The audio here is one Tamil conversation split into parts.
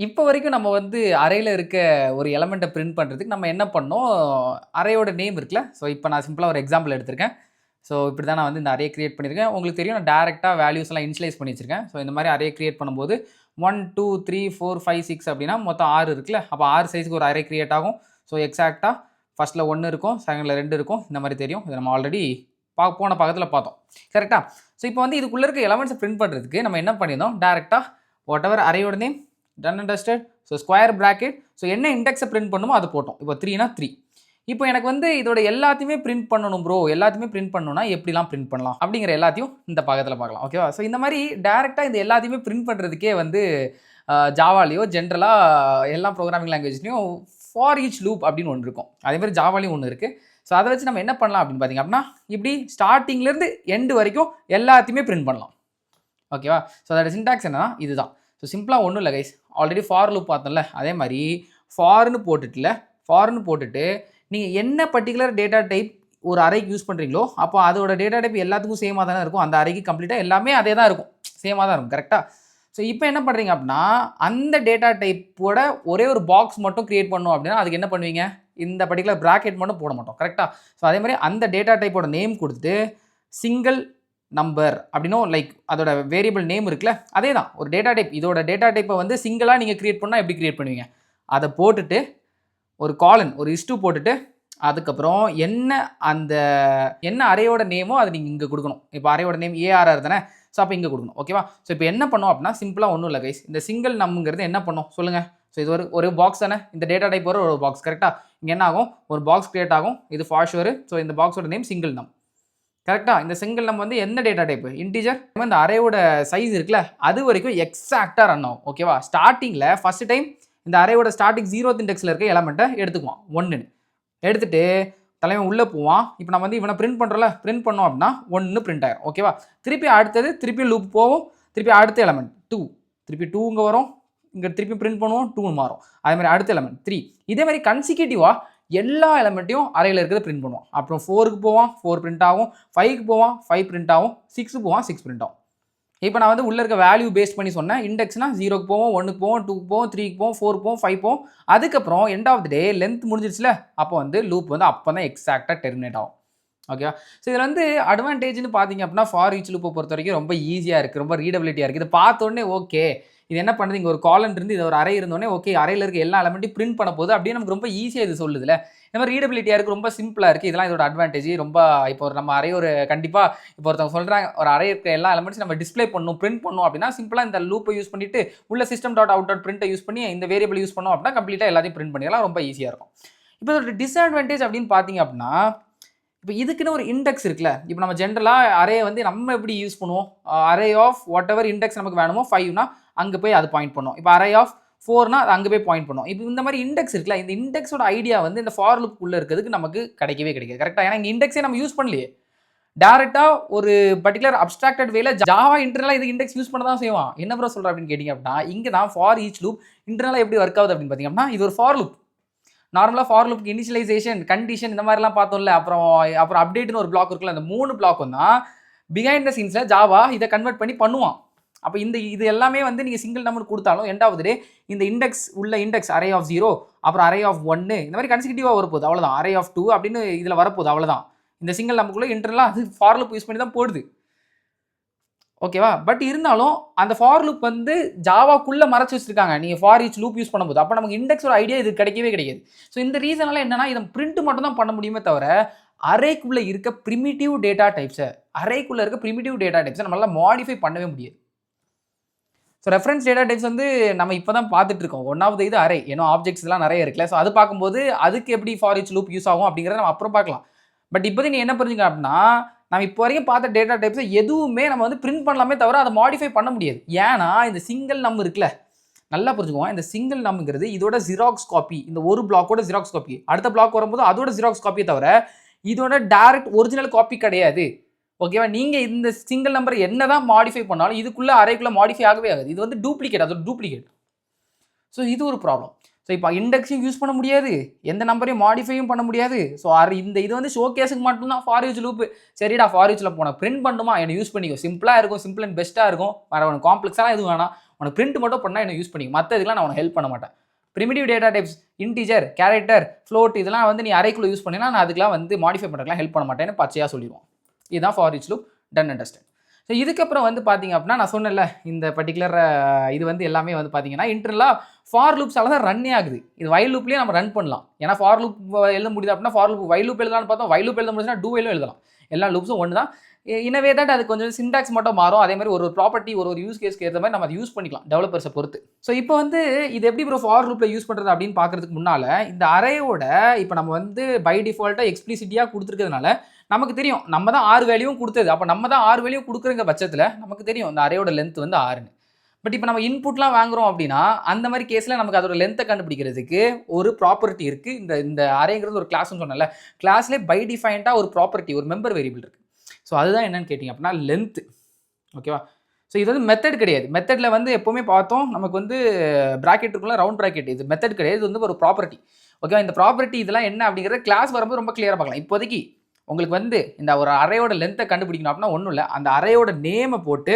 இப்போ வரைக்கும் நம்ம வந்து அரேல இருக்க ஒரு எலமெண்ட்ட பிரிண்ட் பண்றதுக்கு நம்ம என்ன பண்ணோம், அரேயோட நேம் இருக்குல்ல. ஸோ இப்போ நான் சிம்பிளா ஒரு எக்ஸாம்பிள் எடுத்திருக்கேன். ஸோ இப்படி தான் நான் வந்து இந்த அரே கிரியேட் பண்ணியிருக்கேன். உங்களுக்கு தெரியும் நான் டைரக்ட்டா வேல்யூஸ் எல்லாம் இனிஷியலைஸ் பண்ணி வச்சிருக்கேன். ஸோ இந்த மாதிரி அரே கிரியேட் பண்ணும்போது 1, 2, 3, 4, 5, 6 அப்படின்னா மொத்தம் 6 இருக்குல்ல. அப்போ 6 சைஸ்க்கு ஒரு அரே கிரியேட் ஆகும். ஸோ எக்ஸாக்ட்டா ஃபர்ஸ்ட்ல 1 இருக்கும், செகண்ட்ல 2 இருக்கும். இந்த மாதிரி தெரியும். இதை நம்ம ஆல்ரெடி போன பக்கத்துல பார்த்தோம். கரெக்ட்டா? ஸோ இப்போ வந்து இதுக்குள்ள இருக்க எலமெண்ட்ஸை பிரிண்ட் பண்றதுக்கு நம்ம என்ன பண்ணியிருந்தோம், டைரக்ட்டா வாட் எவர் அரேயோட name done and dusted. So square bracket. So என்ன இண்டெக்ஸை பிரிண்ட் பண்ணுமோ அது போட்டோம். இப்போ 3னா 3. இப்போ எனக்கு வந்து இதோட எல்லாத்தையுமே பிரிண்ட் பண்ணணும் ப்ரோ, எல்லாத்தையுமே பிரிண்ட் பண்ணணும்னா எப்படிலாம் பிரிண்ட் பண்ணலாம் அப்படிங்கிற எல்லாத்தையும் இந்த பக்கத்தில் பார்க்கலாம். ஓகேவா? ஸோ இந்த மாதிரி டேரெக்டாக இந்த எல்லாத்தையுமே பிரிண்ட் பண்ணுறதுக்கே வந்து ஜாவாலேயோ ஜென்ரலாக எல்லா ப்ரோக்ராமிங் லாங்குவேஜ்லையும் ஃபார் ஈச் லூப் அப்படின்னு ஒன்று இருக்கும். அதேமாதிரி ஜாவாலையும் ஒன்று இருக்குது. ஸோ அதை வச்சு நம்ம என்ன பண்ணலாம் அப்படின்னு பார்த்தீங்க அப்படின்னா, இப்படி ஸ்டார்டிங்லேருந்து எண்டு வரைக்கும் எல்லாத்தையுமே பிரிண்ட் பண்ணலாம். ஓகேவா? ஸோ அதோட சின்டாக்ஸ் என்னன்னா இதுதான். ஸோ சிம்பிளாக ஒன்றும் இல்லை கைஸ், ஆல்ரெடி ஃபார் லூப் பார்த்தோம்ல, அதே மாதிரி ஃபார்னு போட்டுட்டு நீங்கள் என்ன பர்டிகுலர் டேட்டா டைப் ஒரு அறைக்கு யூஸ் பண்ணுறீங்களோ அப்போ அதோட டேட்டா டைப் எல்லாத்துக்கும் சேமாக தானே இருக்கும். அந்த அறைக்கு கம்ப்ளீட்டாக எல்லாமே அதே தான் இருக்கும், சேமாக தான் இருக்கும். கரெக்டாக? ஸோ இப்போ என்ன பண்ணுறீங்க அப்படின்னா, அந்த டேட்டா டைப்போட ஒரே ஒரு பாக்ஸ் மட்டும் கிரியேட் பண்ணணும் அப்படின்னா அதுக்கு என்ன பண்ணுவீங்க, இந்த பர்டிகுலர் ப்ராக்கெட் மட்டும் போட மாட்டோம். கரெக்டாக? ஸோ அதே மாதிரி அந்த டேட்டா டைப்போட நேம் கொடுத்துட்டு சிங்கிள் நம்பர் அப்படின்னும் லைக் அதோட வேரியபிள் நேம் இருக்குல்ல, அதே தான் ஒரு டேட்டா டைப். இதோட டேட்டா டைப்பை வந்து சிங்கிளாக நீங்கள் கிரியேட் பண்ணால் எப்படி கிரியேட் பண்ணுவீங்க, அதை போட்டுட்டு ஒரு காலன் ஒரு இஸ்டு போட்டுட்டு அதுக்கப்புறம் என்ன அரேயோட நேமோ அதை நீங்கள் இங்கே கொடுக்கணும். இப்போ அரேயோட நேம் ஏஆர்ஆர் தானே, ஸோ அப்போ இங்கே கொடுக்கணும். ஓகேவா? ஸோ இப்போ என்ன பண்ணோம் அப்படின்னா சிம்பிளாக ஒன்றும் இல்லை கைஸ், இந்த சிங்கிள் நம்புங்கிறது என்ன பண்ணோம் சொல்லுங்கள். ஸோ இது ஒரு பாக்ஸ் தானே, இந்த டேட்டா டைப் ஒரு பாக்ஸ். கரெக்டாக? இங்கே என்ன ஆகும், ஒரு பாக்ஸ் கிரியேட் ஆகும். இது ஃபார் ஷுவர். ஸோ இந்த பாக்ஸோட நேம் சிங்கிள் நம். கரெக்டாக? இந்த சிங்கிள் நம்பர் வந்து எந்த டேட்டா டைப்பு, இன்டிஜர். இந்த அரேயோட சைஸ் இருக்குல்ல அது வரைக்கும் எக்ஸாக்டாக ரன் ஆகும். ஓகேவா? ஸ்டார்டிங்கில் ஃபர்ஸ்ட் டைம் இந்த அரேயோட ஸ்டார்டிங் 0th இண்டெக்ஸில் இருக்க எலமெண்ட்டை எடுத்துக்குவான். 1ன்னு எடுத்துட்டு தலைவன் உள்ளே போவான். இப்போ நம்ம வந்து இவனை பிரிண்ட் பண்ணுறோம்ல, பிரிண்ட் பண்ணோம் அப்படின்னா 1 பிரிண்ட் ஆயிரும். ஓகேவா? திருப்பி அடுத்தது திருப்பி லூப் போவோம். திருப்பி அடுத்த எலமெண்ட் 2, திருப்பி 2 இங்கே வரும். இங்கே திருப்பி பிரிண்ட் பண்ணுவோம், 2 மாறும். அதே மாதிரி அடுத்த எலமெண்ட் 3. இதே மாதிரி கன்சிக்யூட்டிவாக எல்லா எலமெண்ட்டையும் அறையில் இருக்கிறத பிரிண்ட் பண்ணுவோம். அப்புறம் 4க்கு போவான், 4 பிரிண்ட் ஆகும். 5க்கு போவான், 5 பிரிண்ட் ஆகும். 6க்கு போவான், 6 பிரிண்ட் ஆகும். இப்போ நான் வந்து உள்ளே இருக்க வேல்யூ பேஸ் பண்ணி சொன்னேன். இண்டெக்ஸ்னா 0க்கு போவோம், 1க்கு போவோம், 2க்கு போவோம், 3க்கு போவோம், 4க்கு போவோம், 5 போவோம். அதுக்கப்புறம் end of the day length முடிஞ்சிருச்சுல, அப்போ வந்து லூப் வந்து அப்போ தான் எக்ஸாக்டாக டெர்மினேட் ஆகும். ஓகேவா? ஸோ இதில் வந்து அட்வான்டேஜ்னு பார்த்தீங்க அப்படின்னா ஃபார் ஈச் லூப்பை பொறுத்த வரைக்கும் ரொம்ப ஈஸியாக இருக்குது, ரொம்ப ரீடபிலிட்டியாக இருக்குது. இதை பார்த்தோன்னே ஓகே இது என்ன பண்ணுது, இங்கே ஒரு காலன் இருந்து இது ஒரு அறை இருந்தோடனே ஓகே அறையில் இருக்க எல்லா எலமெண்ட்டையும் பிரிண்ட் பண்ண போகுது அப்படின்னு நமக்கு ரொம்ப ஈஸியாக இது சொல்லுதுல. இந்த மாதிரி ரீடபிலிட்டியாக இருக்குது, ரொம்ப சிம்பிளாக இருக்குது. இதெல்லாம் இதோட அட்வான்டேஜ். ரொம்ப இப்போ ஒரு நம்ம அறைய ஒரு கண்டிப்பாக இப்போ ஒருத்தவங்க சொல்கிறாங்க ஒரு அறை இருக்க எல்லா எலமெண்ட்ஸ் நம்ம டிஸ்பிளே பண்ணணும், பிரிண்ட் பண்ணணும் அப்படின்னா சிம்பிளாக இந்த லூப்பை யூஸ் பண்ணிட்டு உள்ள சிஸ்டம் டாட் அவுட் டாட் பிரிண்ட்டை யூஸ் பண்ணி இந்த வேரியபிள் யூஸ் பண்ணோம் அப்படின்னா கம்ப்ளீட்டாக எல்லாத்தையும் பிரிண்ட் பண்ணிடலாம், ரொம்ப ஈஸியாக இருக்கும். இப்போ இதோட டிஸ்அட்வான்டேஜ் அப்படின்னு பார்த்தீங்க அப்படின்னா, இப்போ இதுக்குன்னு ஒரு இண்டெக்ஸ் இருக்குல்ல. இப்போ நம்ம ஜென்ரலாக அரேயை வந்து நம்ம எப்படி யூஸ் பண்ணுவோம், array of whatever index நமக்கு வேணுமோ 5னா அங்கே போய் அது பாயிண்ட் பண்ணும். இப்போ அரே ஆஃப் 4னா அது அங்கே போய் பாயிண்ட் பண்ணும். இப்போ இந்த மாதிரி இண்டெக்ஸ் இருக்குல்ல, இந்த இண்டெக்ஸோட ஐடியா வந்து இந்த ஃபார் லூப்புக்குள்ளே இருக்கிறதுக்கு நமக்கு கிடைக்கவே கிடைக்காது. கரெக்டாக? ஏன்னா இங்கே இண்டெக்ஸே நம்ம யூஸ் பண்ணலையே. டேரெக்டாக ஒரு பர்டிகுலர் அப்ஸ்ட்ராக்டட் வேல ஜாவா இன்டர்னலாக இது இண்டெக்ஸ் யூஸ் பண்ண தான் செய்வான். என்ன ப்ரோ சொல்கிற அப்படின்னு கேட்டிங்க அப்படின்னா, இங்கே தான் ஃபார் ஈச் லூப் இன்டர்னலாக எப்படி ஒர்க் ஆகுது அப்படின்னு பார்த்தீங்க அப்படின்னா, இது ஒரு ஃபார் லூப். நார்மலாக ஃபார் லூப்புக்கு இனிஷியலைசேஷன், கண்டிஷன் இந்த மாதிரிலாம் பார்த்தோம்ல, அப்புறம் அப்டேட்னு ஒரு பிளாக் இருக்குல்ல, அந்த 3 பிளாக்கும் தான் பிஹைண்ட் த சீன்ஸில் ஜாவா இதை கன்வெர்ட் பண்ணி பண்ணுவான். அப்போ இது எல்லாமே வந்து நீங்கள் சிங்கிள் நம்பர் கொடுத்தாலும் எண்ட் ஆஃப் த டே இந்த இண்டெக்ஸ் உள்ள இண்டெக்ஸ் அரே ஆஃப் 0 அப்புறம் அரே ஆஃப் 1 இந்த மாதிரி கன்சிக்யூட்டிவாக வரப்போகுது, அவ்வளோதான். அரே ஆஃப் 2 அப்படின்னு இதில் வரப்போகுது, அவ்வளோதான். இந்த சிங்கிள் நம்பருக்குள்ளே இன்டர்னலாக அது ஃபார் லூப் யூஸ் பண்ணி தான் போடுது. ஓகேவா? பட் இருந்தாலும் அந்த ஃபார் லூப் வந்து ஜாவாக்குள்ளே மறைச்சி வச்சிருக்காங்க நீங்கள் ஃபார் ஈச் லூப் யூஸ் பண்ணும்போது. அப்போ நமக்கு இண்டெக்ஸோட ஐடியா இது கிடைக்கவே கிடையாது. ஸோ இந்த ரீசனால என்னன்னா இதை பிரிண்ட் மட்டும் தான் பண்ண முடியுமே தவிர அரேக்குள்ளே இருக்க ப்ரிமிட்டிவ் டேட்டா டைப்ஸை நம்மளால மாடிஃபை பண்ணவே முடியாது. ஸோ ரெஃபரன்ஸ் டேட்டா டைப்ஸ் வந்து நம்ம இப்போ தான் பார்த்துட்டு இருக்கோம். ஒன்றாவது இது அரே, ஏன்னா ஆப்ஜெக்ட்ஸ் எல்லாம் நிறைய இருக்குல்ல. ஸோ அது பார்க்கும்போது அதுக்கு எப்படி ஃபார் ஈச் லூப் யூஸ் ஆகும் அப்படிங்கிறத நம்ம அப்புறம் பார்க்கலாம். பட் இப்போதைக்கு நீ என்ன புரிஞ்சுக்க அப்படின்னா, நம்ம இப்போ வரைக்கும் பார்த்த டேட்டா டைப்ஸை எதுவுமே நம்ம வந்து பிரிண்ட் பண்ணலாமே தவிர அதை மாடிஃபை பண்ண முடியாது. ஏன்னா இந்த சிங்கிள் நம்பர் இருக்குல்ல, நல்லா புரிஞ்சுக்குவோம். இந்த சிங்கிள் நம்பருங்கிறது இதோட ஜெராக்ஸ் காப்பி, இந்த ஒரு பிளாக்கோட ஜெராக்ஸ் காப்பி. அடுத்த பிளாக் வரும்போது அதோட ஜெராக்ஸ் காப்பியை தவிர இதோட டைரக்ட் ஒரிஜினல் காப்பி கிடையாது. ஓகேவா? நீங்கள் இந்த சிங்கிள் நம்பர் என்ன தான் மாடிஃபை பண்ணாலும் இதுக்குள்ளே அரேக்குள்ளே மாடிஃபை ஆகவே ஆகாது. இது வந்து டூப்ளிகேட், அதோட டூப்ளிகேட். ஸோ இது ஒரு ப்ராப்ளம். ஸோ இப்போ இண்டெக்ஸையும் யூஸ் பண்ண முடியாது, எந்த நம்பரையும் மாடிஃபையும் பண்ண முடியாது. ஸோ இது வந்து ஷோ கேஸுக்கு மட்டும்தான் ஃபார் ஈச் லூப். சரிடா ஃபார் ஈச்சில் போன பிரிண்ட் பண்ணுமா, என்னை யூஸ் பண்ணிக்கோ, சிம்பிளாக இருக்கும், சிம்பிள் அண்ட் பெஸ்ட்டாக இருக்கும், வேறு ஒன்று காம்ப்ளெக்ஸாக எதுவும் வேணாம், உனக்கு பிரிண்ட் மட்டும் பண்ணால் என்ன யூஸ் பண்ணிக்க, மற்ற இதெல்லாம் நான் உனக்கு ஹெல்ப் பண்ண மாட்டேன். Primitive data types, integer, character, float இதெல்லாம் வந்து நீ அரேக்குள்ளே யூஸ் பண்ணினா நான் அதுக்கெல்லாம் வந்து மாடிஃபை பண்ணுறதுலாம் ஹெல்ப் பண்ண மாட்டேன்னு பச்சையாக சொல்லிடுவோம். இதுதான் for each loop, done understand. So இதுக்கப்புறம் வந்து பார்த்தீங்க அப்படின்னா நான் சொன்னேன்ல இந்த பர்டிகுலர் இது வந்து எல்லாமே வந்து பார்த்தீங்கன்னா இன்டர்னலாக ஃபார் லூப்ஸால தான் ரன்னே ஆகுது. இது வைல் லூப்லேயே நம்ம ரன் பண்ணலாம். ஏன்னா ஃபார் லூப் எழுத முடியுது அப்படின்னா ஃபார் லூப் வைல் லூப் எழுதலாம்னு பார்த்தோம். வைல் லூப் எழுத முடியுதுன்னா டூ வைலும் எழுதலாம். எல்லா லூப்ஸும் ஒன்று தான். இனவே தான் அது கொஞ்சம் சின்டாக்ஸ் மட்டும் மாறும். அதே மாதிரி ஒரு ப்ராப்பர்ட்டி ஒரு யூஸ் கேஸ்க்கு ஏற்ற மாதிரி நம்ம அதை யூஸ் பண்ணிக்கலாம் டெவலப்பர்ஸை பொறுத்து. ஸோ இப்போ வந்து இது எப்படி ப்ரோ ஃபார் லூப்பில் யூஸ் பண்ணுறது அப்படின்னு பார்க்கறதுக்கு முன்னால் இந்த அரேயோட இப்போ நம்ம வந்து பை டிஃபால்ட்டாக எக்ஸ்பிளிசிட்டியாக கொடுத்துருக்கிறதுனால நமக்கு தெரியும் நம்ம தான் 6 வேல்யூவும் கொடுத்தது. அப்போ நம்ம தான் 6 வேல்யூ கொடுக்குறங்க பட்சத்தில் நமக்கு தெரியும் இந்த அரேயோட லென்த் வந்து 6ன்னு. பட் இப்போ நம்ம இன்புட்லாம் வாங்குறோம் அப்படின்னா அந்த மாதிரி கேஸில் நமக்கு அதோட லென்த்தை கண்டுபிடிக்கிறதுக்கு ஒரு ப்ராப்பர்ட்டி இருக்குது. இந்த அரேங்கிறது ஒரு கிளாஸ்னு சொன்னல, கிளாஸ்லேயே பை டிஃபைன்டாக ஒரு ப்ராப்பர்ட்டி ஒரு மெம்பர் வேரியபிள் இருக்குது. ஸோ அதுதான் என்னன்னு கேட்டிங்க அப்படின்னா லென்த்து. ஓகேவா? ஸோ இது வந்து மெத்தட் கிடையாது. மெத்தடில் வந்து எப்போவுமே பார்த்தோம் நமக்கு வந்து ப்ராக்கெட் இருக்குள்ள ரவுண்ட் ப்ராக்கெட், இது மெத்தட் கிடையாது, இது வந்து ஒரு ப்ராப்பர்ட்டி. ஓகேவா? இந்த ப்ராப்பர்ட்டி இதெல்லாம் என்ன அப்படிங்கிறத கிளாஸ் வரும்போது ரொம்ப கிளியராக பார்க்கலாம். இப்போதைக்கு உங்களுக்கு வந்து இந்த ஒரு அரேயோட லென்த்தை கண்டுபிடிக்கணும் அப்படின்னா ஒன்றும் இல்லை, அந்த அரேயோட நேமை போட்டு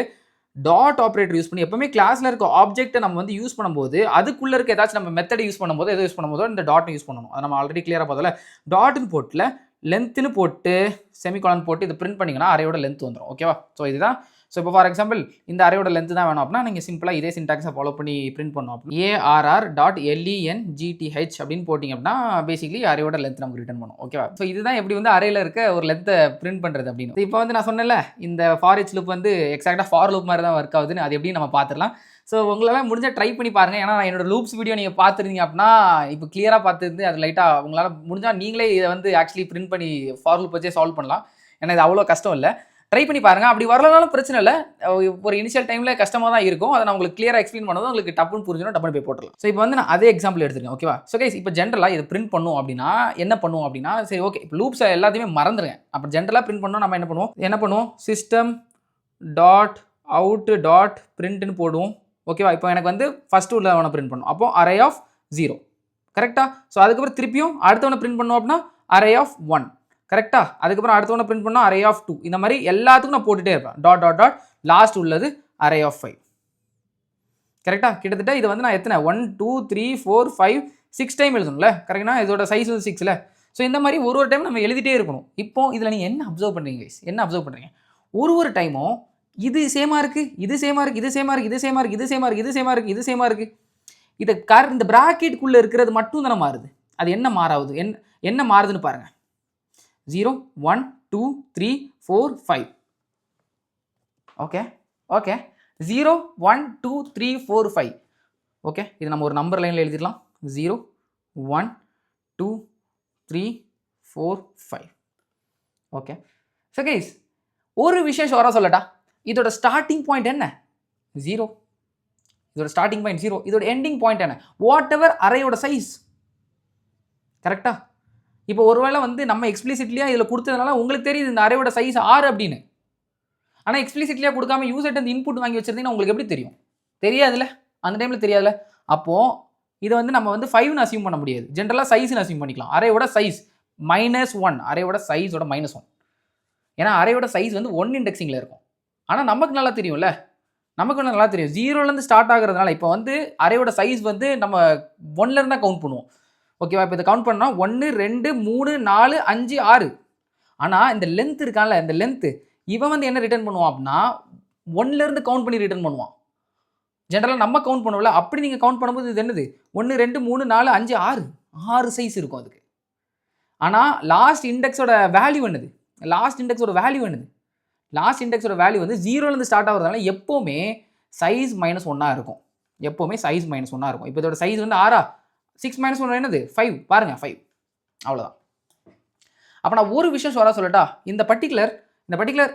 டாட் ஆப்ரேட்டர் யூஸ் பண்ணி எப்பவுமே கிளாஸில் இருக்க ஆப்ஜெக்ட்டை நம்ம வந்து யூஸ் பண்ணும்போது அதுக்குள்ளே இருக்க ஏதாச்சும் நம்ம மெத்தடை யூஸ் பண்ணும்போது எதை யூஸ் பண்ணும்போதோ இந்த டாட்டை யூஸ் பண்ணணும். அதை நம்ம ஆல்ரெடி கிளியராக பார்த்தோம்ல. டாட்னு போட்டில் லென்த்துன்னு போட்டு செமிகாலன் போட்டு இதை பிரிண்ட் பண்ணிங்கன்னா அரேயோட லென்த் வந்துடும். ஓகேவா? ஸோ இதுதான். ஸோ இப்போ ஃபார் எக்ஸாம்பிள் இந்த அரேயோட லென்த் தான் வேணும் அப்படின்னா நீங்கள் சிம்பிளாக இதே சின்டாக்ஸை ஃபாலோ பண்ணி பிரிண்ட் பண்ணோம் அப்படின்னா ARR.LENGTH அப்படின்னு போட்டிங்க அப்படின்னா பேசிக்கலி அரேயோட லென்த் நமக்கு ரிட்டர்ன் பண்ணும். ஓகேவா? ஸோ இதுதான் எப்படி வந்து அரேல இருக்க ஒரு லென்த்தை பிரிண்ட் பண்ணுறது அப்படின்னு. இப்போ வந்து நான் சொன்னேன்ல இந்த ஃபார் ஈச் லூப் வந்து எக்ஸாக்டாக ஃபார் லூப் மாதிரி தான் ஒர்க் ஆகுதுன்னு, அது எப்படி நம்ம பார்த்துடலாம். ஸோ உங்களால் முடிஞ்சால் ட்ரை பண்ணி பாருங்கள். ஏன்னா என்னோட லூப்ஸ் வீடியோ நீங்கள் பார்த்துருந்தீங்க அப்படின்னா இப்போ கிளியராக பார்த்துருந்து அது லைட்டாக உங்களால் முடிஞ்சால் நீங்களே இதை வந்து ஆக்சுவலி பிரிண்ட் பண்ணி ஃபார் லூப் வச்சே சால்வ் பண்ணலாம். ஏன்னா இது அவ்வளோ கஷ்டம் இல்லை. ட்ரை பண்ணி பாருங்கள். அப்படி வரலனாலும் பிரச்சனை இல்லை. ஒரு இனிஷியல் டைமில் கஷ்டமாக தான் இருக்கும். அதை நான் உங்களுக்கு கிளியராக எக்ஸ்பிளைன் பண்ணதும் உங்களுக்கு டப்புன்னு புரிஞ்சிடும், டப்புன்னு போய் போட்டுடலாம். ஸோ இப்போ வந்து நான் அதே எக்ஸாம்பிள் எடுத்துருக்கேன். ஓகேவா? ஸோ கைஸ் இப்போ ஜென்ரலாக இதை பிரிண்ட் பண்ணுவோம் அப்படின்னா என்ன பண்ணுவோம் அப்படின்னா சரி ஓகே இப்போ லூப்ஸ் எல்லாத்தையுமே மறந்துடுங்க. அப்போ ஜென்ரலாக பிரிண்ட் பண்ணோம் நம்ம என்ன பண்ணுவோம் சிஸ்டம் டாட் அவுட் டாட் பிரிண்ட்னு போடுவோம். ஓகேவா? இப்போ எனக்கு வந்து ஃபஸ்ட்டு உள்ளவனை பிரிண்ட் பண்ணும். அப்போ அரே ஆஃப் 0 கரெக்டாக. ஸோ அதுக்கப்புறம் திருப்பியும் அடுத்தவனை பிரிண்ட் பண்ணோம் அப்படின்னா அரே ஆஃப் 1 கரெக்டா. அதுக்கப்புறம் அடுத்தவனை பிரிண்ட் பண்ணால் அரே ஆஃப் 2. இந்த மாதிரி எல்லாத்துக்கும் நான் போட்டுகிட்டே இருப்பேன். டாட் டாட் டாட் லாஸ்ட் உள்ளது அரே ஆஃப் 5 கரெக்டாக. கிட்டத்தட்ட இது வந்து நான் எத்தனை 1 2 3 4 5 6 டைம் எழுதணும்ல கரெக்டா. இதோட சைஸ் வந்து 6ல. ஸோ இந்த மாதிரி ஒரு டைம் நம்ம எழுதிட்டே இருக்கணும். இப்போ இதில் நீங்கள் என்ன அப்சர்வ் பண்ணுறீங்க கைஸ்? என்ன அப்சர்வ் பண்ணுறீங்க? ஒரு டைமும் இது சேமாக இருக்குது, இது சேமாக இருக்குது, இது சேமாக இருக்குது, இது சேமாக இருக்குது, இது சேமாக இருக்குது, இது சேமாக இருக்குது, இது சேமாக இருக்குது. இதை இந்த ப்ராக்கெட்டுக்குள்ளே இருக்கிறது மட்டும் தானே மாறுது. அது என்ன மாறாது? என்ன மாறுதுன்னு பாருங்கள். 0 1 2 3 4 5 ஓகே 0 1 2 3 4 5 ஓகே. இது நம்ம ஒரு நம்பர் லைனில் எழுதிடலாம். 0 1 2 3 4 5 ஓகே. ஸோ கைஸ் ஒரு விஷயம் ஷோராக சொல்லட்டா, இதோட ஸ்டார்டிங் பாயிண்ட் என்ன? 0. இதோட ஸ்டார்டிங் பாயிண்ட் 0. இதோட எண்டிங் பாயிண்ட் என்ன? வாட் எவர் அரேயோட சைஸ் கரெக்டா. இப்போ ஒருவேளை வந்து நம்ம எக்ஸ்பிளிசிட்லியாக இதில் கொடுத்ததுனால உங்களுக்கு தெரியுது இந்த அரேயோட சைஸ் 6 அப்படின்னு. ஆனால் எக்ஸ்பிளிசிட்லியாக கொடுக்காம யூசர்ட்ட இந்த இன்புட் வாங்கி வச்சிருந்தீங்கன்னா உங்களுக்கு எப்படி தெரியும்? தெரியாதுல்ல, அந்த டைமில் தெரியாதுல்ல. அப்போது இதை வந்து நம்ம வந்து 5ன்னு அசியூம் பண்ண முடியாது. ஜென்ரலாக சைஸ்ன்னு அசியூம் பண்ணிக்கலாம். அரேயோட சைஸ் -1 அரேயோட சைஸோட -1. ஏன்னா அரேயோட சைஸ் வந்து 1 இண்டெக்ஸிங்கில் இருக்கும். ஆனால் நமக்கு நல்லா தெரியும்ல, நமக்கு வந்து நல்லா தெரியும் 0லேருந்து ஸ்டார்ட் ஆகிறதுனால இப்போ வந்து அரேயோட சைஸ் வந்து நம்ம 1லேருந்து தான் கவுண்ட் பண்ணுவோம். ஓகேவா? இப்போ இதை கவுண்ட் பண்ணால் 1 2 3 4 5 6. ஆனால் இந்த லென்த் இருக்கான்ல, இந்த லென்த்து இவன் வந்து என்ன ரிட்டர்ன் பண்ணுவான் அப்படின்னா 1லேருந்து கவுண்ட் பண்ணி ரிட்டர்ன் பண்ணுவான். ஜென்ரலாக நம்ம கவுண்ட் பண்ணுவோம்ல, அப்படி நீங்கள் கவுண்ட் பண்ணும்போது இது என்னது 1 2 3 4 5 6 சைஸ் இருக்கும் அதுக்கு. ஆனால் லாஸ்ட் இண்டெக்ஸோட வேல்யூ என்னது? லாஸ்ட் இண்டெக்ஸோட வேல்யூ வந்து 0லேருந்து ஸ்டார்ட் ஆகிறதுனால எப்போவுமே சைஸ் -1 இருக்கும். எப்போவுமே சைஸ் -1 இருக்கும். இப்போ இதோட சைஸ் வந்து 6 6 - 1 என்னது 5 பாருங்கள் 5 அவ்வளோதான். அப்போ நான் ஒரு விஷயம் சொல்லட்டா, இந்த பர்டிகுலர்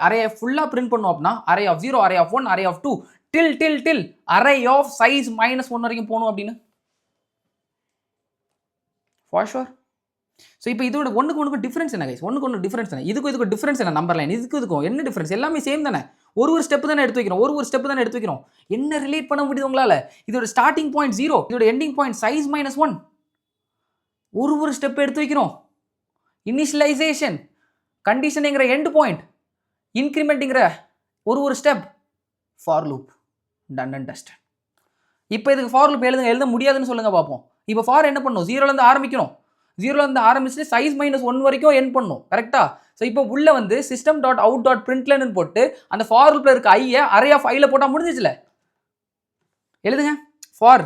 அரேயை ஃபுல்லாக பிரிண்ட் பண்ணோம் அப்படின்னா array of 0 array of 1 array of 2 till array of size -1 வரைக்கும் போகணும் அப்படின்னு ஃபார் ஷுர். ஸோ இப்போ இதோட ஒன்றுக்கு டிஃப்ரென்ஸ் என்ன கைஸ்? ஒன்றுக்கு டிஃப்ரென்ஸ் என்ன? இதுக்கு டிஃப்ரென்ஸ் என்ன? நம்பர் லைன் இதுக்கும் என்ன டிஃப்ரென்ஸ்? எல்லாமே சேம் தானே. ஒரு ஸ்டெப் தானே எடுத்து வைக்கிறோம். என்ன ரிலேட் பண்ண முடியுது உங்களால்? இதோட ஸ்டார்டிங் பாயிண்ட் 0, இதோட எண்டிங் பாயிண்ட் சைஸ் -1. ஒரு ஸ்டெப் எடுத்து வைக்கிறோம். இனிஷியலைசேஷன், கண்டிஷனுங்கிற எண்ட் பாயிண்ட், இன்க்ரிமெண்ட்டுங்கிற ஒரு step, for loop, done and dust. இப்போ இதுக்கு ஃபார் லூப் எழுத முடியாதுன்னு சொல்லுங்கள் பார்ப்போம். இப்போ ஃபார் என்ன பண்ணும், ஜீரோலேருந்து ஆரம்பிக்கணும். ஜீரோலேருந்து ஆரம்பிச்சு சைஸ் -1 வரைக்கும் என் பண்ணும். கரெக்டாக? ஸோ இப்போ உள்ள வந்து சிஸ்டம் டாட் அவுட் டாட் பிரிண்ட்லன்னு போட்டு அந்த ஃபார் லூப்பில் இருக்க ஐயை அரே ஆஃப் ஐல போட்டால் முடிஞ்சிச்சுல. எழுதுங்க. ஃபார்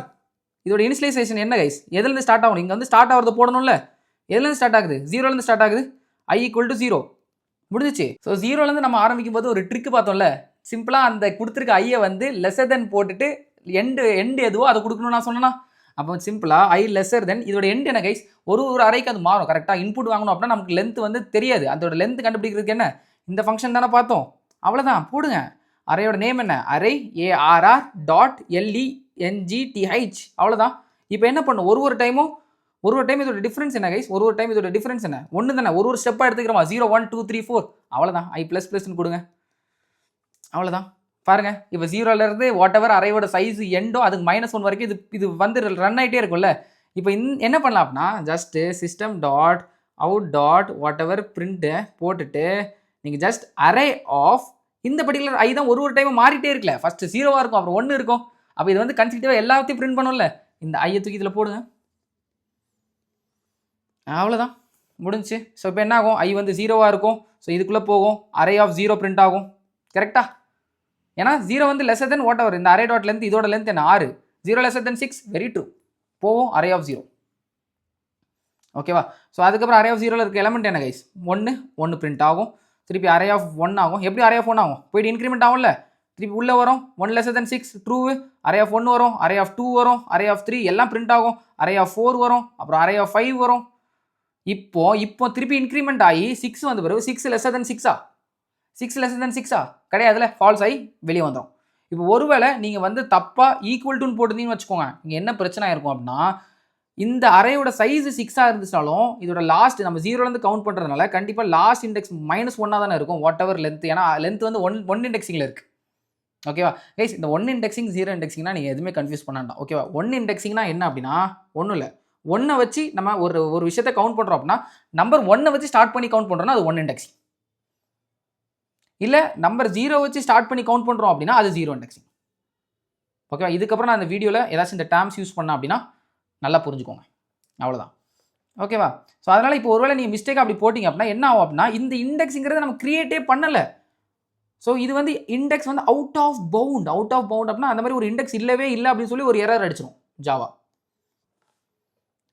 இதோட இனிஷியலைசேஷன் என்ன கைஸ், எதுலேருந்து ஸ்டார்ட் ஆகணும், இங்கே வந்து ஸ்டார்ட் ஆகிறது போடணும்ல. எதுலேருந்து ஸ்டார்ட் ஆகுது, ஜீரோலேருந்து ஸ்டார்ட் ஆகுது. I = 0 முடிஞ்சிச்சு. ஸோ ஜீரோலேருந்து நம்ம ஆரம்பிக்கும் போது ஒரு ட்ரிக் பார்த்தோம்ல, சிம்பிளாக அந்த கொடுத்துருக்க ஐயை வந்து லெஸர் தென் போட்டுட்டு எண்டு எதுவோ அதை கொடுக்கணும்னு நான் சொன்னேன்னா, அப்போ சிம்பிளாக I லெஸர் தென் இதோட எண்ட் என்ன கைஸ், ஒரு அறைக்கு அது மாறும். கரெக்டாக இன்புட் வாங்கணும் அப்படின்னா நமக்கு லென்த் வந்து தெரியாது. அதோட லென்த் கண்டுபிடிக்கிறதுக்கு என்ன, இந்த ஃபங்க்ஷன் தானே பார்த்தோம். அவ்வளோதான், போடுங்க. அறையோட நேம் என்ன, அரே ARR.LENGTH. அவ்வளோதான். இப்போ என்ன பண்ணும், ஒரு டைமும் இதோட டிஃபரன்ஸ் என்ன கைஸ், ஒரு டைம் இதோட டிஃபரன்ஸ் என்ன, ஒன்று தானே. ஒரு ஸ்டெப்பாக எடுத்துக்கிறோமா, 0 1 2 3 4. அவ்வளோதான், I++ன்னு கொடுங்க. அவ்வளோதான். பாருங்க, இப்போ 0லேருந்து வாட் எவர் அரையோட சைஸ் எண்டோ அதுக்கு -1 வரைக்கும் இது வந்து ரன் ஆகிட்டே இருக்கும்ல. இப்போ என்ன பண்ணலாம் அப்படின்னா, just system dot out dot what ever print போட்டுட்டு நீங்கள் ஜஸ்ட் அரே ஆஃப் இந்த பர்டிகுலர் ஐ தான் ஒரு டைமும் மாறிட்டே இருக்குல்ல. ஃபஸ்ட்டு 0வாக இருக்கும், அப்புறம் 1 இருக்கும். அப்போ இது வந்து கன்சிக்யூட்டிவாக எல்லாத்தையும் பிரிண்ட் பண்ணும்ல. இந்த ஐயை தூக்கி இதில் போடுங்க. அவ்வளோதான், முடிஞ்சு. ஸோ இப்போ என்ன ஆகும், ஐ வந்து 0வாக இருக்கும். ஸோ இதுக்குள்ளே போகும், அரே ஆஃப் 0 பிரிண்ட் ஆகும். கரெக்டாக? ஏன்னா 0 வந்து லெஸர் தென் வாட் எவர், இந்த அரே டாட் லென்த் இதோட லென்த் என்ன 6, 0 லெஸர் தென் 6, வெரி ட்ரூ. போவோம் அரே ஆஃப் 0. ஓகேவா? ஸோ அதுக்கப்புறம் அரே ஆஃப் 0ல் இருக்க எலமெண்ட் என்ன கைஸ், 1 பிரிண்ட் ஆகும். திருப்பி அரே ஆஃப் 1 ஆகும். எப்படி அரே ஆஃப் 1 ஆகும், போயிட்டு இன்க்ரிமெண்ட் ஆகும்ல. திருப்பி உள்ளே வரும், 1 lesser than 6 true, array of 1 வரும், அரே ஆஃப் 2 வரும், அரே ஆஃப் 3 எல்லாம் பிரிண்ட் ஆகும், அரே ஆஃப் 4 வரும், அப்புறம் அரே ஆஃப் 5 வரும். இப்போ திருப்பி இன்க்ரிமெண்ட் ஆகி 6 வந்த பிறகு 6 லெஸர் தென் 6ஆ, 6 லெஸர் தென் 6ஆ கிடையாதுல, ஃபால்ஸ் ஆகி வெளியே வந்துடும். இப்போ ஒருவேளை நீங்கள் வந்து தப்பாக ஈக்குவல் டுன்னு போட்டுருந்தீங்கன்னு வச்சுக்கோங்க, இங்கே என்ன பிரச்சனை இருக்கும் அப்படின்னா, இந்த அரையோட சைஸ் 6ஆக இருந்துச்சாலும் இதோட லாஸ்ட் நம்ம 0லேருந்து கவுண்ட் பண்ணுறதுனால கண்டிப்பாக லாஸ்ட் இண்டெக்ஸ் -1ஆக தானே இருக்கும், வாட் எவர் லென்த். ஏன்னா லென்த் வந்து ஒன் இண்டெக்ஸிங்கில் இருக்குது. ஓகேவா கைஸ், இந்த 1 இண்டெக்ஸிங் 0 இண்டெக்ஸிங்னா நீங்கள் எதுவுமே கன்ஃபியூஸ் பண்ண வேண்டாம். ஓகேவா? 1 இண்டெக்ஸிங்னா என்ன அப்படின்னா, ஒன்றும் இல்லை, 1 வச்சு நம்ம ஒரு விஷயத்தை கவுண்ட் பண்ணுறோம் அப்படின்னா நம்பர் 1 வச்சு ஸ்டார்ட் பண்ணி கவுண்ட் பண்ணுறோம்னா அது 1 இண்டெக்ஸிங். இல்லை நம்பர் 0 வச்சு ஸ்டார்ட் பண்ணி கவுண்ட் பண்ணுறோம் அப்படின்னா அது 0 இண்டெக்ஸிங். ஓகேவா? இதுக்கப்புறம் நான் இந்த வீடியோவில் ஏதாச்சும் இந்த டேர்ம்ஸ் யூஸ் பண்ணேன் அப்படின்னா நல்லா புரிஞ்சுக்கோங்க. அவ்வளோதான். ஓகேவா? ஸோ அதனால் இப்போ ஒருவேளை நீங்கள் மிஸ்டேக் அப்படி போட்டிங்க அப்படின்னா என்ன ஆகும் அப்படின்னா, இந்த இண்டெக்ஸுங்கிறத நம்ம கிரியேட்டே பண்ணலை. ஸோ இது வந்து இண்டெக்ஸ் வந்து அவுட் ஆஃப் பவுண்ட் அப்படின்னா அந்த மாதிரி ஒரு இண்டெக்ஸ் இல்லவே இல்லை அப்படின்னு சொல்லி ஒரு எரர் அடிச்சிடும் ஜாவா.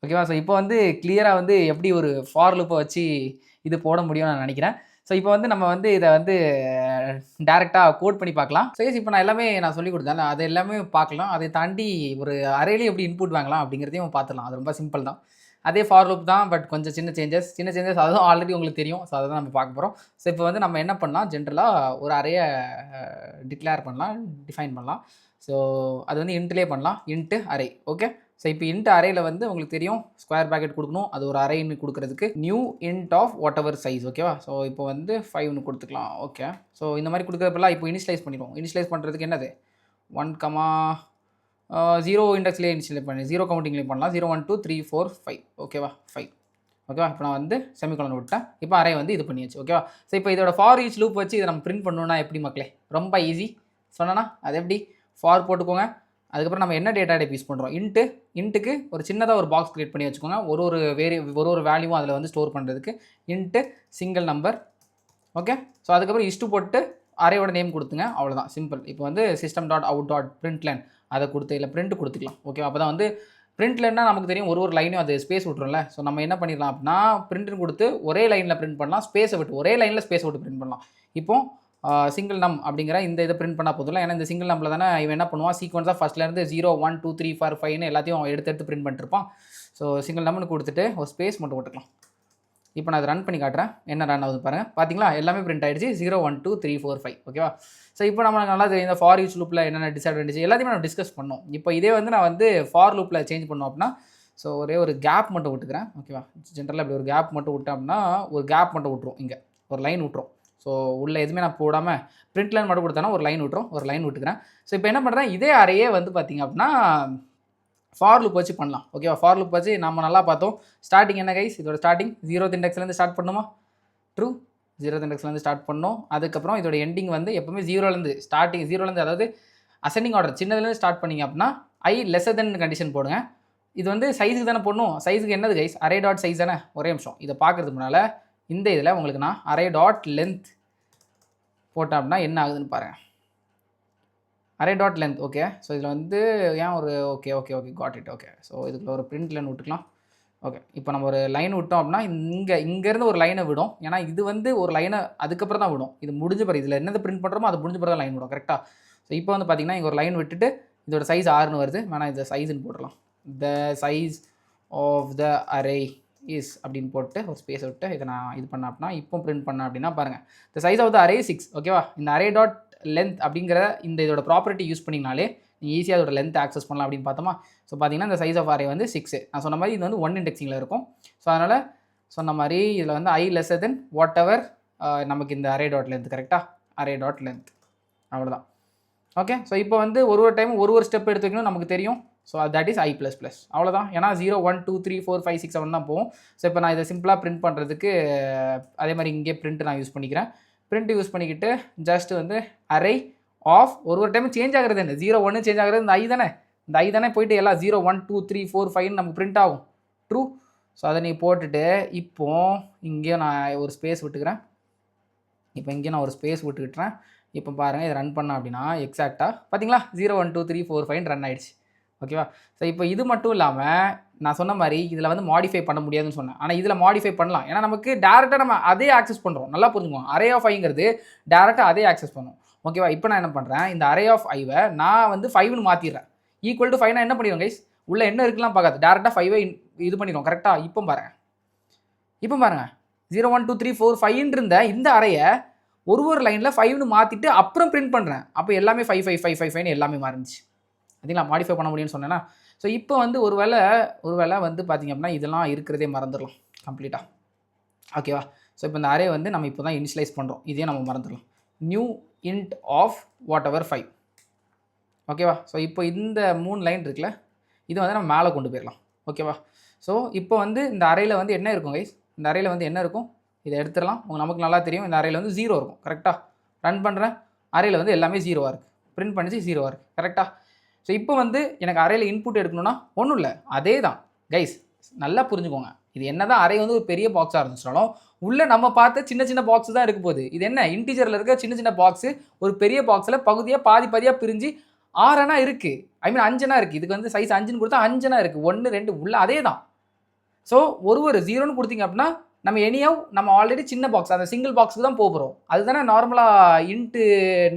ஓகேவா? ஸோ இப்போ வந்து கிளியராக வந்து எப்படி ஒரு ஃபார் லூப்பை வச்சு இது போட முடியும்னு நான் நினைக்கிறேன். ஸோ இப்போ வந்து நம்ம வந்து இதை வந்து டேரெக்டாக கோட் பண்ணி பார்க்கலாம். ஸோ இப்போ நான் சொல்லி கொடுத்தேன், அது எல்லாமே பார்க்கலாம். அதை தாண்டி ஒரு அரேலே எப்படி இன்புட் வாங்கலாம் அப்படிங்கிறதையும் பார்த்துலாம். அது ரொம்ப சிம்பிள் தான். அதே ஃபார் லூப் தான், பட் கொஞ்சம் சின்ன சேஞ்சஸ் அதுவும் ஆல்ரெடி உங்களுக்கு தெரியும். ஸோ அதை தான் நம்ம பார்க்க போகிறோம். ஸோ இப்போ வந்து நம்ம என்ன பண்ணலாம், ஜென்ரலாக ஒரு அரேயை டிஃபைன் பண்ணலாம். ஸோ அது வந்து இன்ட்லேயே பண்ணலாம், இன்ட்டு அரே. ஓகே. ஸோ இப்போ இன்ட் அரேயில் வந்து உங்களுக்கு தெரியும் ஸ்கொயர் ப்ராக்கெட் கொடுக்கணும். அது ஒரு அரேன்னு கொடுக்குறதுக்கு new int of whatever size. ஓகேவா? ஸோ இப்போ வந்து 5ன்னு கொடுத்துக்கலாம். ஓகே. ஸோ இந்த மாதிரி கொடுக்குறப்பெல்லாம் இப்போ இனிஷியலைஸ் பண்ணிடுவோம். இனிஷியலைஸ் பண்ணுறதுக்கு என்னது 1,0 இண்டெக்ஸ்லேயே இனிஷியலைஸ் பண்ணி 0 கவுண்டிங்லேயே பண்ணலாம். 0 1 2 3 4 5. ஓகேவா? 5. ஓகேவா? இப்போ நான் வந்து செமிகோலன் விட்டேன். இப்போ அரே வந்து இது பண்ணியாச்சு. ஓகேவா? ஸோ இப்போ இதோட ஃபார் ஈச் லூப் வச்சு இதை நம்ம பிரிண்ட் பண்ணணும்னா எப்படி மக்களே, ரொம்ப ஈஸி. சொன்னேன்னா அது எப்படி, ஃபார் போட்டுக்கோங்க. அதுக்கப்புறம் நம்ம என்ன டேட்டா டைப் யூஸ் பண்ணுறோம், இன்ட்டுக்கு ஒரு சின்னதாக ஒரு பாக்ஸ் க்ரியேட் பண்ணி வச்சுக்கோங்க. ஒரு வேல்யூவும் அதில் வந்து ஸ்டோர் பண்ணுறதுக்கு into single number. Okay. So அதுக்கப்புறம் இஸ்ட்டு போட்டு அரேயோட நேம் கொடுத்துங்க. அவ்வளோதான், சிம்பிள். இப்போ வந்து சிஸ்டம் டாட் அவுட் டாட் பிரிண்ட்லைன் அதை கொடுத்து இல்லை பிரிண்ட் கொடுத்துக்கலாம். ஓகே. அப்போ தான் வந்து பிரிண்ட்லைன்னா நமக்கு தெரியும் ஒரு லைனும் அது ஸ்பேஸ் விட்ரும்ல. ஸோ நம்ம என்ன பண்ணிடலாம் அப்படின்னா பிரிண்ட்னு கொடுத்து ஒரே லைனில் பிரிண்ட் பண்ணலாம், ஸ்பேஸை விட்டு ஒரே லைனில் ஸ்பேஸை விட்டு பிரிண்ட் பண்ணலாம். இப்போது சிங்கிள் நம் அப்படிங்கிற இந்த இதை பிரிண்ட் பண்ணால் போதும். ஏன்னா இந்த சிங்கிள் நம்பில் தானே இவன் என்ன பண்ணுவான், சீக்வன்ஸாக ஃபஸ்ட்லேருந்து 0 1 2 3 4 5ன்னு எல்லாத்தையும் எடுத்து பிரிண்ட் பண்ணிட்டுருப்பான். ஸோ சிங்கிள் நம்பர்னு கொடுத்துட்டு ஒரு ஸ்பேஸ் மட்டும் போட்டுக்கலாம். இப்போ நான் அதை ரன் பண்ணி காட்டுறேன், என்ன ரன் ஆகுது பாருங்கள். பார்த்தீங்களா, எல்லாமே பிரிண்ட் ஆகிடுச்சு. 0 1 2 3 4 5. ஓகேவா? ஸோ இப்போ நம்ம நல்லா தெரியும் இந்த ஃபார் ஈச் லூப்பில் என்னென்ன டிஸ்அட்வான்டேஜ் எல்லாத்தையுமே நம்ம டிஸ்கஸ் பண்ணோம். இப்போ இதே வந்து நான் வந்து ஃபார் லூப்பில் சேஞ்ச் பண்ணோம் அப்படின்னா, ஸோ ஒரே ஒரு கேப் மட்டும் விட்டுக்கிறேன். ஓகேவா? ஜென்ரலாக இப்படி ஒரு கேப் மட்டும் விட்டேன் அப்படின்னா ஒரு கேப் மட்டும் விட்டுரும், இங்கே ஒரு லைன் விட்டுரும். ஸோ உள்ள எதுவுமே நான் போடாமல் பிரிண்ட் லைன் மட்டும் கொடுத்தேன்னா ஒரு லைன் விட்டுக்கிறேன். ஸோ இப்போ என்ன பண்ணுறேன், இதே அறையே வந்து பார்த்திங்க அப்படின்னா ஃபார் லூப் வச்சு பண்ணலாம். ஓகேவா? ஃபார் லூப் வச்சு நம்ம நல்லா பார்த்தோம். ஸ்டார்டிங் என்ன கைஸ், இதோட ஸ்டார்டிங் 0th இண்டெக்ஸ்லேருந்து ஸ்டார்ட் பண்ணுமா, ட்ரூ. 0th இண்டெக்ஸ்லேருந்து ஸ்டார்ட் பண்ணோம். அதுக்கப்புறம் இதோட எண்டிங் வந்து எப்போவுமே 0லேருந்து அதாவது அசெண்டிங் ஆர்டர் சின்னதுலேருந்து ஸ்டார்ட் பண்ணிங்க அப்படின்னா ஐ லெஸ்ஸர் தென் கண்டிஷன் போடுங்க. இது வந்து சைஸுக்கு தானே போடணும். சைஸுக்கு என்னது கைஸ், அரே டாட் சைஸ் தானே. ஒரே நிமிஷம் இதை பார்க்குறதுக்கு முன்னால் இந்த இதில் உங்களுக்கு நான் அரே டாட் லென்த் போட்டேன் அப்படின்னா என்ன ஆகுதுன்னு பாருங்கள். Array dot length okay. So இதில் வந்து ஏன் ஒரு okay okay okay got it okay. So இதுக்குள்ள ஒரு பிரிண்ட் லைன் விட்டுக்கலாம். ஓகே, இப்போ நம்ம ஒரு லைன் விட்டோம் அப்படின்னா இங்கேருந்து ஒரு லைனை விடும். ஏன்னா இது வந்து ஒரு லைனை அதுக்கப்புறம் தான் விடும். இது முடிஞ்ச பிறகு இதில் என்னது பிரிண்ட் பண்ணுறோமோ அது முடிஞ்ச பிறகு தான் லைன் விடும். கரெக்டாக. ஸோ இப்போ வந்து பார்த்தீங்கன்னா இங்கே ஒரு லைன் விட்டுட்டு இதோட சைஸ் 6ன்னு வருது. வேணால் இதை சைஸ்ன்னு போட்டுடலாம். The size of the array is அப்படின்னு போட்டு ஒரு ஸ்பேஸ் விட்டு இதை நான் இது பண்ண அப்படின்னா இப்போ பிரிண்ட் பண்ணேன் அப்படின்னா பாருங்கள், the size of the array 6. ஓகேவா. இந்த அரே டாட் லென்த் அப்படிங்கிற இதோட ப்ராப்பர்ட்டி யூஸ் பண்ணிங்கனாலே நீங்கள் ஈஸியாக அதோட லென்த் ஆக்சஸ் பண்ணலாம் அப்படின்னு பார்த்தோமா. ஸோ பார்த்தீங்கன்னா இந்த சைஸ் ஆஃப் அரே வந்து 6. நான் சொன்ன மாதிரி இது வந்து 1 இண்டெக்ஸிங்கில் இருக்கும். ஸோ அதனால் சொன்ன மாதிரி இதில் வந்து ஐ லெஸ்ஸர் தென் வாட் எவர் நமக்கு இந்த அரே டாட் லென்த். கரெக்டாக, அரே டாட் லென்த் அவ்வளோதான். ஓகே. ஸோ இப்போ வந்து ஒரு டைம் ஒரு ஸ்டெப் எடுத்து வைக்கணும் நமக்கு தெரியும். So that is i++. அவ்வளோதான். ஏன்னா 0 1 2 3 4 5 6 7 தான் போகும். ஸோ இப்போ நான் இதை சிம்பிளாக பிரிண்ட் பண்ணுறதுக்கு அதே மாதிரி இங்கே பிரிண்ட் நான் யூஸ் பண்ணிக்கிறேன். பிரிண்ட் யூஸ் பண்ணிக்கிட்டு ஜஸ்ட் வந்து அரே ஆஃப் ஒரு டைம் சேஞ்ச் ஆகிறது என்ன, 0 1 சேஞ்ச் ஆகிறது இந்த ஐ தானே. இந்த ஐ தானே போயிட்டு எல்லாம் 0 1 2 3 4 5 நமக்கு பிரிண்ட் ஆகும். ட்ரூ. ஸோ அதை நீ போட்டுட்டு இப்போ இங்கேயும் நான் ஒரு ஸ்பேஸ் விட்டுக்கிறேன். இப்போ இங்கேயும் நான் ஒரு ஸ்பேஸ் விட்டுக்கிட்டுறேன். இப்போ பாருங்கள் இதை ரன் பண்ணேன் அப்படின்னா எக்ஸாக்டாக பார்த்தீங்களா 0 1 2 3 4 5 ரன் ஆகிடுச்சு. ஓகேவா. ஸோ இப்போ இது மட்டும் இல்லாமல் நான் சொன்ன மாதிரி இதில் வந்து மாடிஃபை பண்ண முடியாதுன்னு சொன்னேன். ஆனால் இதில் மாடிஃபை பண்ணலாம். ஏன்னா நமக்கு டேரெக்டாக நம்ம அதே ஆக்சஸ் பண்ணுறோம். நல்லா புரிஞ்சுக்கோங்க. அரே ஆஃப் ஐங்கிறது டேரெக்டாக அதே ஆக்சஸ் பண்ணும். ஓகேவா. இப்போ நான் என்ன பண்ணுறேன், இந்த அரே ஆஃப் ஐவை நான் வந்து 5ன்னு மாற்றிடுறேன். ஈக்குவல் டு 5 நான் என்ன பண்ணிடுவோம் கைஸ், உள்ளே என்ன இருக்குலாம் பார்க்காது, டேரெக்டாக 5 இது பண்ணிடுவோம். கரெக்டாக. இப்போ பாருங்கள் 0 1 2 3 4 5 இருந்த இந்த அறையை ஒரு லைனில் 5ன்னு மாற்றிட்டு அப்புறம் பிரிண்ட் பண்ணுறேன். அப்போ எல்லாமே 5 5 5 5 5 எல்லாமே மாறிச்சு. பார்த்தீங்களா, மாடிஃபை பண்ண முடியும்னு சொன்னேன்னா. ஸோ இப்போ வந்து ஒரு வேளை வந்து பார்த்திங்க அப்படின்னா இதெல்லாம் இருக்கிறதே மறந்துடலாம் கம்ப்ளீட்டாக. ஓகேவா. ஸோ இப்போ இந்த அரே வந்து நம்ம இப்போ தான் இனிஷியலைஸ் பண்ணுறோம். இதே நம்ம மறந்துடலாம். New int of what ever 5. ஓகேவா. ஸோ இப்போ இந்த 3 லைன் இருக்குல்ல, இது வந்து நம்ம மேலே கொண்டு போயிடலாம். ஓகேவா. ஸோ இப்போ வந்து இந்த அறையில் வந்து என்ன இருக்கும் கைஸ், இந்த அறையில் வந்து என்ன இருக்கும், இதை எடுத்துடலாம். நமக்கு நல்லா தெரியும் இந்த அறையில் வந்து 0 இருக்கும். கரெக்டாக. ரன் பண்ணுறேன், அறையில் வந்து எல்லாமே 0வாக இருக்குது. பிரிண்ட் பண்ணிச்சு 0வாக இருக்குது. கரெக்டாக. ஸோ இப்போ வந்து எனக்கு அறையில் இன்புட் எடுக்கணும்னா ஒன்றும் இல்லை, அதே தான் கைஸ். நல்லா புரிஞ்சுக்கோங்க. இது என்ன தான் அரே வந்து ஒரு பெரிய பாக்ஸாக இருந்துச்சுனாலும் உள்ளே நம்ம பார்த்த சின்ன சின்ன பாக்ஸ் தான் இருக்க போகுது. இது என்ன இன்டீஜரில் இருக்க சின்ன சின்ன பாக்ஸு ஒரு பெரிய பாக்ஸில் பகுதியாக பாதியாக பிரிஞ்சு 6 இருக்குது. ஐ மீன் 5 இருக்குது. இதுக்கு வந்து சைஸ் 5ன்னு கொடுத்தா 5 இருக்குது. 1 2 உள்ள அதே தான். ஸோ ஒரு 0ன்னு கொடுத்தீங்க அப்படின்னா நம்ம எனியாவ் நம்ம ஆல்ரெடி சின்ன பாக்ஸ் அந்த சிங்கிள் பாக்ஸுக்கு தான் போகிறோம். அதுதானே நார்மலாக இன்ட்டு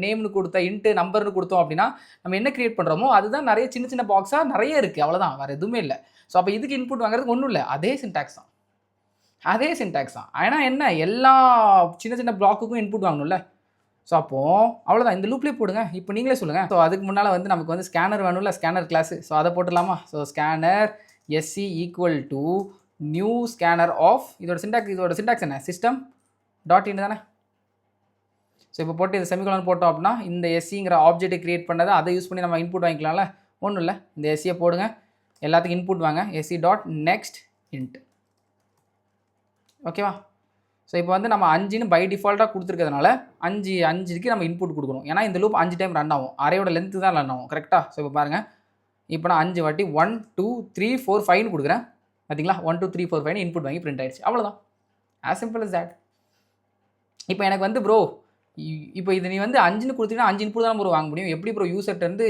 நேம்னு கொடுத்த இன்ட்டு நம்பர்னு கொடுத்தோம் அப்படின்னா நம்ம என்ன கிரியேட் பண்ணுறோமோ அதுதான் நிறைய சின்ன சின்ன பாக்ஸாக நிறைய இருக்குது. அவ்வளோதான், வேறு எதுவுமே இல்லை. ஸோ அப்போ இதுக்கு இன்புட் வாங்குறதுக்கு ஒன்றும் இல்லை, அதே சின்டாக்ஸ் தான். ஆனால் என்ன எல்லா சின்ன சின்ன பிளாக்குக்கும் இன்புட் வாங்கணும்ல. ஸோ அப்போது அவ்வளோதான், இந்த லூப்லேயே போடுங்க. இப்போ நீங்களே சொல்லுங்கள். ஸோ அதுக்கு முன்னால் வந்து நமக்கு வந்து ஸ்கேனர் வேணும்ல, ஸ்கேனர் கிளாஸு. ஸோ அதை போட்டுடலாமா. So scanner SC equal to new scanner of இதோட சிண்டாக்ஸ் என்ன, சிஸ்டம் டாட் இன் தானே. ஸோ இப்போ போட்டு இந்த செமிகோலன் போட்டோம் அப்படின்னா இந்த எஸ்சிங்கிற ஆப்ஜெக்ட்டை கிரியேட் பண்ணதை அதை யூஸ் பண்ணி நம்ம இன்புட் வாங்கிக்கலாம்ல. ஒன்றும் இல்லை, இந்த எஸ்சியை போடுங்க, எல்லாத்துக்கும் இன்புட் வாங்க. SC dot next int. ஓகேவா. ஸோ இப்போ வந்து நம்ம 5ன்னு பை டிஃபால்ட்டாக கொடுத்துருக்கிறதுனால 5க்கு நம்ம இன்புட் கொடுக்கணும். ஏன்னா இந்த லூப் 5 டைம் ரன் ஆகும். அரையோட லென்த்து தான் ரன் ஆகும். கரெக்டாக. ஸோ இப்போ பாருங்கள், இப்போ நான் 5 வாட்டி 1 2 3 4 5ன்னு கொடுக்குறேன். பார்த்தீங்களா, 1 2 3 4 5 இன்புட் வாங்கி பிரிண்ட் ஆகிடுச்சு. அவ்வளோதான், ஆஸ் சிம்பிள் as that. இப்போ எனக்கு வந்து ப்ரோ இப்போ இது நீ வந்து 5ன்னு கொடுத்தீங்கன்னா 5 இன்புட் தான் ப்ரோ வாங்க முடியும். எப்படி ப்ரோ யூசர்ட்டேருந்து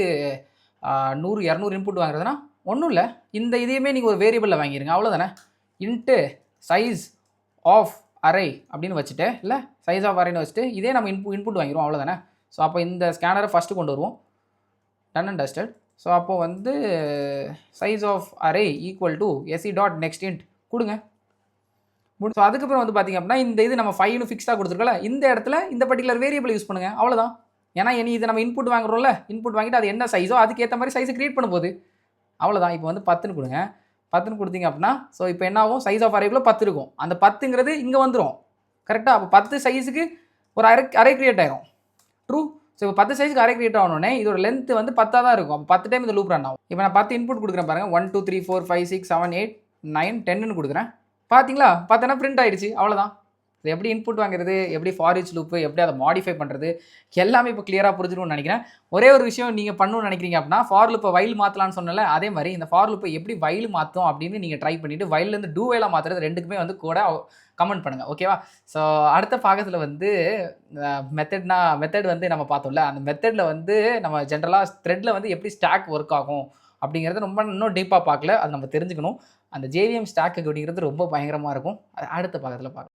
100 200 இன்புட் வாங்குறதுனா ஒன்றும் இல்லை, இந்த இதையுமே நீங்கள் ஒரு வேரியபிளில் வாங்கிடுங்க. அவ்வளோதானே. இன்ட்டு சைஸ் ஆஃப் அரே அப்படின்னு வச்சுட்டு இல்லை சைஸ் ஆஃப் அரேன்னு வச்சுட்டு இதே நம்ம இன்புட் வாங்கிடுவோம். அவ்வளோதானே. ஸோ அப்போ இந்த ஸ்கேனரை ஃபஸ்ட்டு கொண்டு வருவோம். Ton and dusted. ஸோ அப்போது வந்து size of array equal to SC dot next int கொடுங்க. ஸோ அதுக்கப்புறம் வந்து பார்த்திங்க அப்படின்னா இந்த இது நம்ம 5ன்னு ஃபிக்ஸ்டாக கொடுத்துருக்கோம்ல, இந்த இடத்துல இந்த பர்டிகுலர் வேரியபிள் யூஸ் பண்ணுங்கள். அவ்வளோதான். ஏன்னா இதை நம்ம இன்புட் வாங்குறோம்ல, இன்புட் வாங்கிட்டு அது என்ன சைஸோ அதுக்கேற்ற மாதிரி சைஸை க்ரியேட் பண்ண போகுது. அவ்வளோதான். இப்போ வந்து 10ன்னு கொடுங்க. 10ன்னு கொடுத்தீங்க அப்படின்னா ஸோ இப்போ என்ன ஆகும், சைஸ் ஆஃப் அரேக்குள்ளே 10 இருக்கும். அந்த 10ங்கிறது இங்கே வந்துடும். கரெக்டாக. அப்போ 10 சைஸுக்கு ஒரு அரே க்ரியேட் ஆகிடும். ட்ரூ. ஸோ இப்போ 10 சைஸுக்கு அரே க்ரியேட் ஆகணுன்னே இதோட லென்த் வந்து 10 தான் இருக்கும். அப்போ 10 டைம் இந்த லூப் ரன் ஆகும். இப்போ நான் 10 இன்புட் கொடுக்குறேன் பாருங்கள். 1 2 3 4 5 6 7 8 9 10ன்னு கொடுக்குறேன். பார்த்தீங்களா, 10னா பிரிண்ட் ஆகிடுச்சு. அவ்வளோதான். இது எப்படி இன்புட் வாங்குறது, எப்படி ஃபார் ஈச் லூப், எப்படி அதை மாடிஃபை பண்ணுறது, எல்லாமே இப்போ கிளியராக புரிஞ்சிடும்னு நினைக்கிறேன். ஒரே ஒரு விஷயம் நீங்கள் பண்ணணும்னு நினைக்கிறீங்க அப்படின்னா, ஃபார் லூப்பை வைல் மாற்றலாம்னு சொன்னல, அதே மாதிரி இந்த ஃபார் லூப்பை எப்படி வைல் மாற்றும் அப்படின்னு நீங்கள் ட்ரை பண்ணிவிட்டு வைல்லேருந்து டூ வைலாக மாற்றுறது ரெண்டுக்குமே வந்து கூட கமெண்ட் பண்ணுங்கள். ஓகேவா? ஸோ அடுத்த பாகத்தில் வந்து மெத்தட் வந்து நம்ம பார்த்தோம்ல, அந்த மெத்தடில் வந்து நம்ம ஜென்ரலாக த்ரெட்டில் வந்து எப்படி ஸ்டாக் ஒர்க் ஆகும் அப்படிங்கிறத ரொம்ப இன்னும் டீப்பாக பார்க்கல. அது நம்ம தெரிஞ்சுக்கணும். அந்த ஜேவிஎம் ஸ்டாக் அப்படிங்கிறது ரொம்ப பயங்கரமாக இருக்கும். அது அடுத்த பாகத்தில் பார்க்கலாம்.